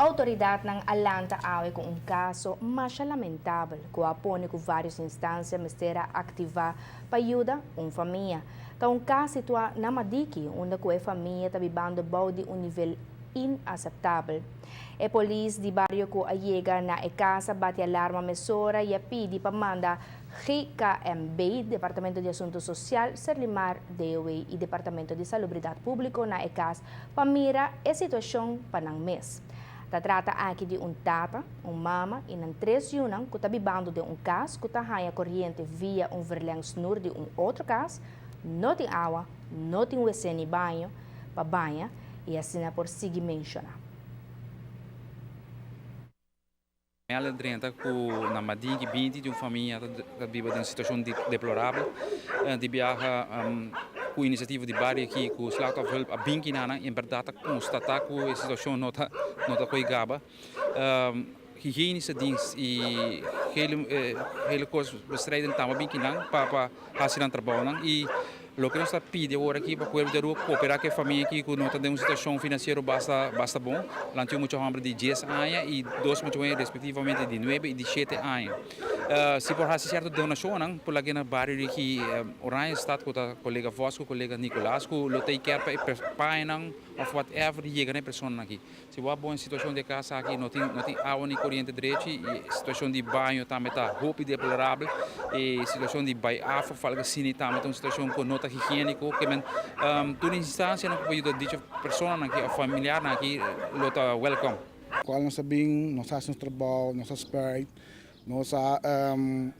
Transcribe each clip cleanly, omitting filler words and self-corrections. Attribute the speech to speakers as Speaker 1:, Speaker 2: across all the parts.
Speaker 1: Autoridade ng Alanta awe com um caso mais lamentável, que apone com várias instâncias mistera ativar para ajudar uma família. Que um caso situa na Madiki, onde a família está vivendo de um nível inaceitável. A polícia de bairro que chega na casa bate alarma mesura e pede para mandar RKMB, Departamento de Assuntos Social, Serlimar DOE e Departamento de Salubridade Pública na casa para mirar a situação para não mês. Trata aqui de um tata, mama e três yunang que está vivendo de um caso que está ganhando corrente via verleng snur de outro caso, não tem água, não tem WC nem banho para banhar e assim por seguir mencionar.
Speaker 2: Ela entra com na Madingue 20 de uma família que vive em uma situação deplorável, de viaja com a iniciativa de bairro aqui com os lados de a binki nana em verdade constatar que a situação não está cuidada. Hygiënische dienst e hele coisa bestrijden tama binki nang para fazer trabalho nang e lo que nós pede agora aqui para poder cooperar com a família aqui que não tem uma situação financeira basta bom. Lá tem muito hambre de 10 anos e dois muito respectivamente de 9 e de 7 anos. Se por fazer certa donação, por lá que na bairro aqui Orange está com o colega Vasco, colega Nicolás, que lo tem que pai não of whatever chega na pessoa aqui. Se uma boa situação de casa aqui não tem água nem corrente direito e situação de banho também está roupa deplorável e situação de banho afo falga sini também uma situação com nota higiênico que men toda instância não pode ajudar dicha pessoa aqui a familiar aqui lo tá welcome.
Speaker 3: Qual nós sabemos, nós fazemos trabalho, nós esperamos, nós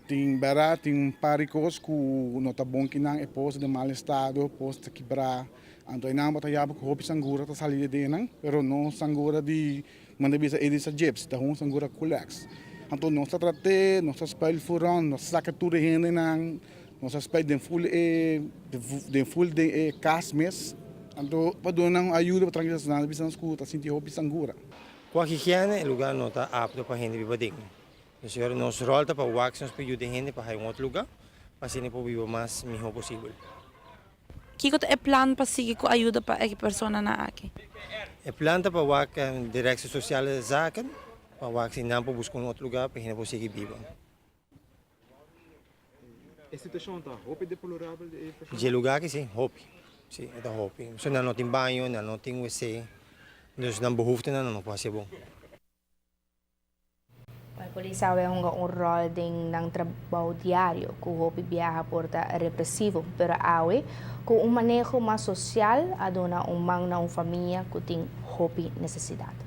Speaker 3: tem barato, tem paricos que não está bom que não é posto de mal estado, posto quebrar. Então não bota já porque roupa sangura tá salir de não, pero não sangura de manda bisa edisa jeps, tá um sangura colex. Então nós tratamos, nós espelho furão, nós saca tudo rende não, nós espelho de full de casmes. Então para donar ajuda para tranquilizar bisa escuta, sentir roupa sangura.
Speaker 4: Com higiene, o lugar não está apto para a gente viver digno. Então nós rolta para wax, nós pedimos de gente para ir a outro lugar, para ser viver mais melhor possível.
Speaker 5: Kiko é plano para seguir com ajuda para a pessoa na aqui.
Speaker 4: É plano para wax direção social zaken, para wax em não buscar outro lugar para a gente seguir viver.
Speaker 2: A situação está roupa deplorável
Speaker 4: De lugar que sim, roupa. Sim, é roupa. Se não tem banho, não tem WC, dus não behoefte não pode ser bom.
Speaker 1: A polícia é um rol ng trabalho diário, que o viaja porta repressivo, pero awe com um manejo mais social, adona mang na família que tem necessidade.